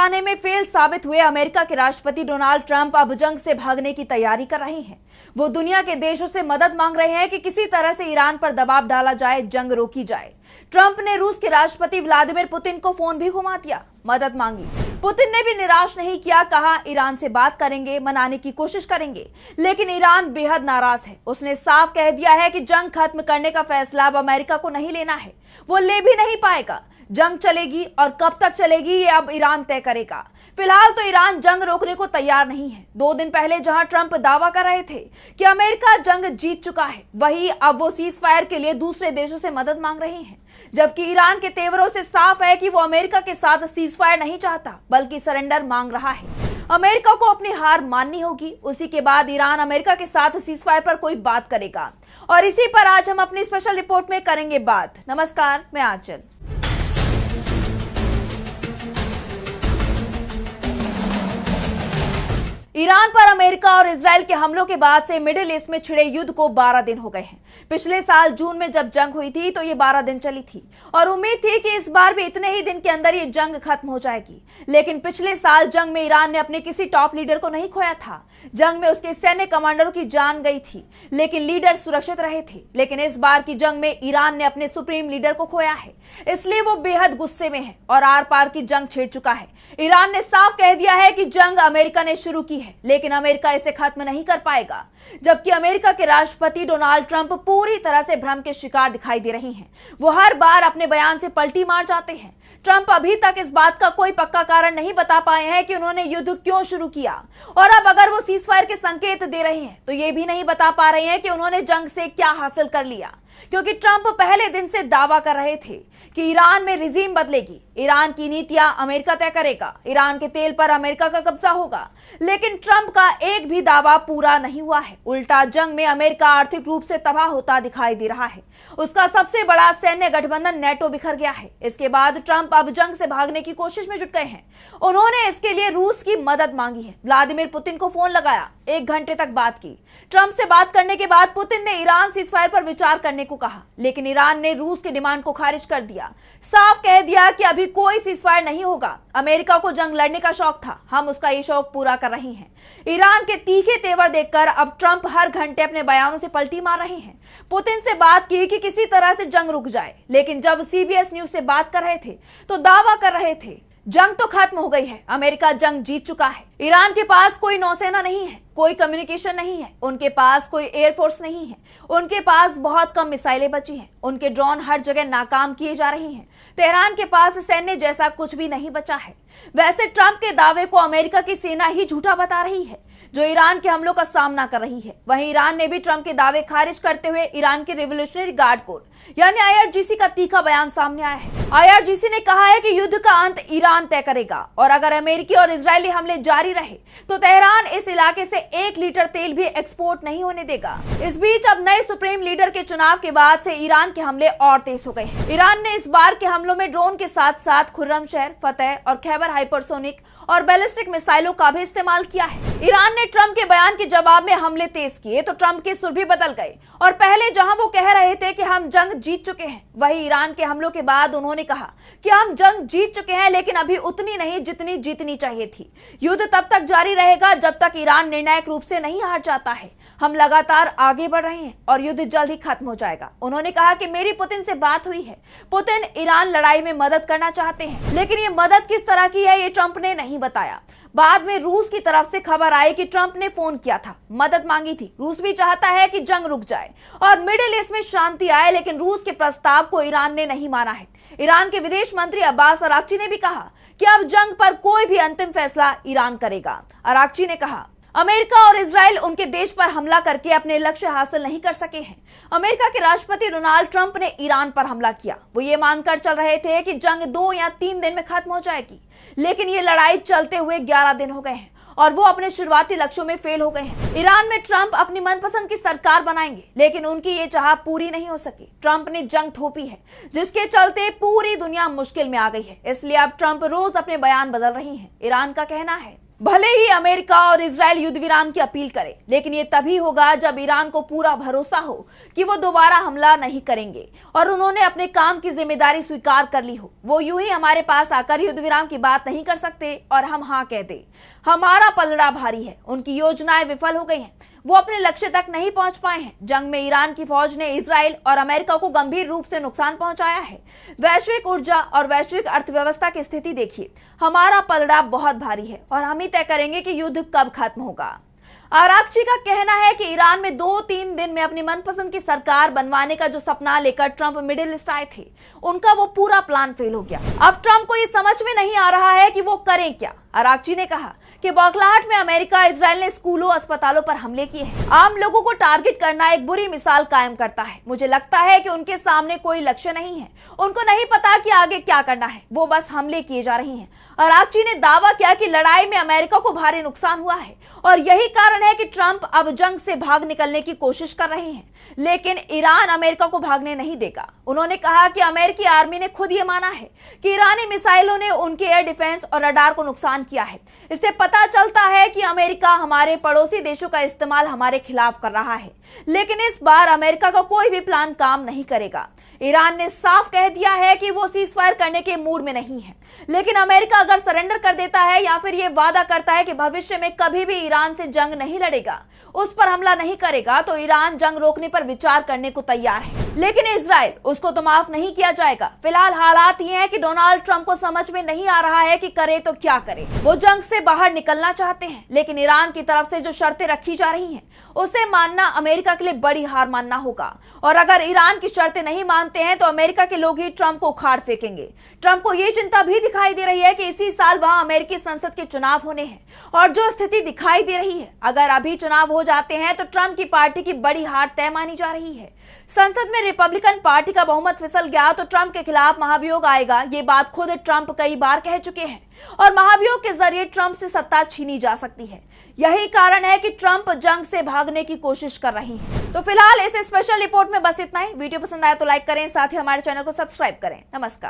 आने में फेल साबित हुए अमेरिका के राष्ट्रपति डोनाल्ड ट्रंप अब जंग से भागने की तैयारी कर रहे हैं। वो दुनिया के देशों से मदद मांग रहे हैं कि किसी तरह से ईरान पर दबाव डाला जाए, जंग रोकी जाए। ट्रंप ने रूस के राष्ट्रपति व्लादिमीर पुतिन को फोन भी घुमा दिया, मदद मांगी। पुतिन ने भी निराश नहीं किया, कहा ईरान से बात करेंगे, मनाने की कोशिश करेंगे। लेकिन ईरान बेहद नाराज है। उसने साफ कह दिया है कि जंग खत्म करने का फैसला अब अमेरिका को नहीं लेना है, वो ले भी नहीं पाएगा। जंग चलेगी और कब तक चलेगी ये अब ईरान तय करेगा। फिलहाल तो ईरान जंग रोकने को तैयार नहीं है। 2 दिन पहले जहां ट्रंप दावा कर रहे थे कि अमेरिका जंग जीत चुका है, वहीं अब वो सीज फायर के लिए दूसरे देशों से मदद मांग रहे हैं। जबकि ईरान के तेवरों से साफ है कि वो अमेरिका के साथ सीज फायर नहीं चाहता, बल्कि सरेंडर मांग रहा है। अमेरिका को अपनी हार माननी होगी, उसी के बाद ईरान अमेरिका के साथ सीज फायर पर कोई बात करेगा। और इसी पर आज हम अपनी स्पेशल रिपोर्ट में करेंगे बात। नमस्कार, मैं आंचल। ईरान पर अमेरिका और इजराइल के हमलों के बाद से मिडिल ईस्ट में छिड़े युद्ध को 12 दिन हो गए हैं। पिछले साल जून में जब जंग हुई थी तो ये 12 दिन चली थी और उम्मीद थी कि इस बार भी इतने ही दिन के अंदर ये जंग खत्म हो जाएगी। लेकिन पिछले साल जंग में ईरान ने अपने किसी टॉप लीडर को नहीं खोया था। जंग में उसके सैन्य कमांडरों की जान गई थी, लेकिन लीडर सुरक्षित रहे थे। लेकिन इस बार की जंग में ईरान ने अपने सुप्रीम लीडर को खोया है, इसलिए वो बेहद गुस्से में है और आर पार की जंग छेड़ चुका है। ईरान ने साफ कह दिया है कि जंग अमेरिका ने शुरू की है, लेकिन अमेरिका इसे खत्म नहीं कर पाएगा। जबकि अमेरिका के राष्ट्रपति डोनाल्ड ट्रंप पूरी तरह से भ्रम के शिकार दिखाई दे रहे हैं। वो हर बार अपने बयान से पलटी मार जाते हैं। ट्रंप अभी तक इस बात का कोई पक्का कारण नहीं बता पाए हैं कि उन्होंने युद्ध क्यों शुरू किया, और अब अगर वो सीज फायर के संकेत दे रहे हैं तो ये भी नहीं बता पा रहे हैं कि उन्होंने जंग से क्या हासिल कर लिया। क्योंकि ट्रंप पहले दिन से दावा कर रहे थे कि ईरान में रिजीम बदलेगी, ईरान की नीतियां अमेरिका तय करेगा, ईरान के तेल पर अमेरिका का कब्जा होगा। लेकिन ट्रंप का एक भी दावा पूरा नहीं हुआ है। उल्टा जंग में अमेरिका आर्थिक रूप से तबाह होता दिखाई दे रहा है। उसका सबसे बड़ा सैन्य गठबंधन नेटो बिखर गया है। इसके बाद ट्रंप अब जंग से भागने की कोशिश में जुट गए हैं। उन्होंने इसके लिए रूस की मदद मांगी है। व्लादिमीर पुतिन को फोन लगाया, 1 घंटे तक बात की। ट्रंप से बात करने के बाद पुतिन ने ईरान सीज फायर पर विचार करने को कहा, लेकिन ईरान ने रूस के डिमांड को खारिज कर दिया। साफ कह दिया कि अभी कोई सीज फायर नहीं होगा। अमेरिका को जंग लड़ने का शौक था, हम उसका ये शौक पूरा कर रहे हैं। ईरान के तीखे तेवर देखकर अब ट्रंप हर घंटे अपने बयानों से पलटी मार रहे हैं। पुतिन से बात की कि किसी तरह से जंग रुक जाए, लेकिन जब सीबीएस न्यूज से बात कर रहे थे तो दावा कर रहे थे जंग तो खत्म हो गई है, अमेरिका जंग जीत चुका है। ईरान के पास कोई नौसेना नहीं है, कोई कम्युनिकेशन नहीं है, उनके पास कोई एयरफोर्स नहीं है, उनके पास बहुत कम मिसाइलें बची हैं, उनके ड्रोन हर जगह नाकाम किए जा रहे हैं। तेहरान के पास सैन्य जैसा कुछ भी नहीं बचा है। वैसे ट्रंप के दावे को अमेरिका की सेना ही झूठा बता रही है, जो ईरान के हमलों का सामना कर रही है। वहीं ईरान ने भी ट्रंप के दावे खारिज करते हुए ईरान के रिवोल्यूशनरी गार्ड कोर यानी आईआरजीसी का तीखा बयान सामने आया है। आईआरजीसी ने कहा है कि युद्ध का अंत ईरान तय करेगा और अगर अमेरिकी और इजरायली हमले जारी रहे तो तेहरान इस इलाके से 1 लीटर तेल भी एक्सपोर्ट नहीं होने देगा। इस बीच अब नए सुप्रीम लीडर के चुनाव के बाद से ईरान के हमले और तेज हो गए हैं। ईरान ने इस बार के हमलों में ड्रोन के साथ साथ खुर्रमशहर, फतेह और खैबर हाइपरसोनिक और बैलिस्टिक मिसाइलों का भी इस्तेमाल किया है। ईरान ने ट्रंप के बयान के जवाब में हमले तेज किए तो ट्रंप के सुर भी बदल गए और पहले जहां वो कह रहे थे कि हम जंग जीत चुके हैं, वहीं ईरान के हमलों के बाद उन्होंने कहा कि हम जंग जीत चुके हैं, लेकिन अभी उतनी नहीं जितनी जीतनी चाहिए थी। युद्ध तब तक जारी रहेगा जब तक ईरान निर्णायक रूप से नहीं हार जाता है। हम लगातार आगे बढ़ रहे हैं और युद्ध जल्द ही खत्म हो जाएगा। उन्होंने कहा कि मेरी पुतिन से बात हुई है। पुतिन ईरान लड़ाई में मदद करना चाहते हैं, लेकिन ये मदद किस तरह की है ये ट्रंप ने नहीं बताया। बाद में रूस की तरफ से खबर आई कि ट्रंप ने फोन किया था, मदद मांगी थी। रूस भी चाहता है कि जंग रुक जाए और मिडिल ईस्ट में शांति आए, लेकिन रूस के प्रस्ताव को ईरान ने नहीं माना है। ईरान के विदेश मंत्री अब्बास अराक्ची ने भी कहा कि अब जंग पर कोई भी अंतिम फैसला ईरान करेगा। अराक्ची ने कहा, अमेरिका और इजराइल उनके देश पर हमला करके अपने लक्ष्य हासिल नहीं कर सके हैं। अमेरिका के राष्ट्रपति डोनाल्ड ट्रंप ने ईरान पर हमला किया। वो ये मानकर चल रहे थे कि जंग 2 या 3 दिन में खत्म हो जाएगी, लेकिन ये लड़ाई चलते हुए 11 दिन हो गए हैं और वो अपने शुरुआती लक्ष्यों में फेल हो गए हैं। ईरान में ट्रंप अपनी मनपसंद की सरकार बनाएंगे, लेकिन उनकी ये चाह पूरी नहीं हो सकी। ट्रंप ने जंग थोपी है, जिसके चलते पूरी दुनिया मुश्किल में आ गई है। इसलिए अब ट्रंप रोज अपने बयान बदल रही हैं। ईरान का कहना है भले ही अमेरिका और इजराइल युद्ध विराम की अपील करे, लेकिन ये तभी होगा जब ईरान को पूरा भरोसा हो कि वो दोबारा हमला नहीं करेंगे और उन्होंने अपने काम की जिम्मेदारी स्वीकार कर ली हो। वो यूं ही हमारे पास आकर युद्ध विराम की बात नहीं कर सकते और हम हाँ कह दें। हमारा पलड़ा भारी है, उनकी योजनाएं विफल हो गई हैं, वो अपने लक्ष्य तक नहीं पहुंच पाए हैं। जंग में ईरान की फौज ने इजराइल और अमेरिका को गंभीर रूप से नुकसान पहुंचाया है। वैश्विक ऊर्जा और वैश्विक अर्थव्यवस्था की स्थिति देखिए। हमारा पलड़ा बहुत भारी है और हम ही तय करेंगे कि युद्ध कब खत्म होगा। आरागची का कहना है कि ईरान में 2-3 दिन में अपनी मनपसंद की सरकार बनवाने का जो सपना लेकर ट्रंप मिडिल ईस्ट आए थे, उनका वो पूरा प्लान फेल हो गया। अब ट्रंप को ये समझ में नहीं आ रहा है कि वो करें क्या। आरागची ने कहा कि बौखलाहट में अमेरिका इजराइल ने स्कूलों अस्पतालों पर हमले किए हैं। आम लोगों को टारगेट करना एक बुरी मिसाल कायम करता है। मुझे लगता है कि उनके सामने कोई लक्ष्य नहीं है, उनको नहीं पता कि आगे क्या करना है, वो बस हमले किए जा रही हैं। आरागची ने दावा किया कि लड़ाई में अमेरिका को भारी नुकसान हुआ है और यही कारण है कि ट्रंप अब जंग से भाग निकलने की कोशिश कर रहे हैं, लेकिन ईरान अमेरिका को भागने नहीं देगा। उन्होंने कहा कि अमेरिकी आर्मी ने खुद ये माना है कि ईरानी मिसाइलों ने उनके एयर डिफेंस और रडार को नुकसान किया है। इससे पता चलता है कि अमेरिका हमारे पड़ोसी देशों का इस्तेमाल हमारे खिलाफ कर रहा है, लेकिन इस बार अमेरिका का कोई भी प्लान काम नहीं करेगा। ईरान ने साफ कह दिया है कि वो सीज फायर करने के मूड में नहीं है, लेकिन अमेरिका अगर सरेंडर कर देता है या फिर ये वादा करता है कि भविष्य में कभी भी ईरान से जंग नहीं लड़ेगा, उस पर हमला नहीं करेगा, तो ईरान जंग रोकने पर विचार करने को तैयार है। लेकिन इजराइल, उसको तो माफ नहीं किया जाएगा। फिलहाल हालात ये हैं कि डोनाल्ड ट्रंप को समझ में नहीं आ रहा है कि करे तो क्या करे। वो जंग से बाहर निकलना चाहते हैं, लेकिन ईरान की तरफ से जो शर्तें रखी जा रही हैं, उसे मानना अमेरिका के लिए बड़ी हार मानना होगा। और अगर ईरान की शर्तें नहीं मानते हैं तो अमेरिका के लोग ही ट्रंप को उखाड़ फेंकेंगे। ट्रंप को यह चिंता भी दिखाई दे रही है कि इसी साल वहां अमेरिकी संसद के चुनाव होने हैं और जो स्थिति दिखाई दे रही है, अगर अभी चुनाव हो जाते हैं तो ट्रंप की पार्टी की बड़ी हार तय मानी जा रही है। संसद में रिपब्लिकन पार्टी का बहुमत फिसल गया तो ट्रंप के खिलाफ महाभियोग आएगा। ये बात खुद ट्रंप कई बार कह चुके हैं और महाभियोग के जरिए ट्रंप से सत्ता छीनी जा सकती है। यही कारण है कि ट्रंप जंग से भागने की कोशिश कर रही है। तो फिलहाल इस स्पेशल रिपोर्ट में बस इतना ही। वीडियो पसंद आया तो लाइक करें, साथ ही हमारे चैनल को सब्सक्राइब करें। नमस्कार।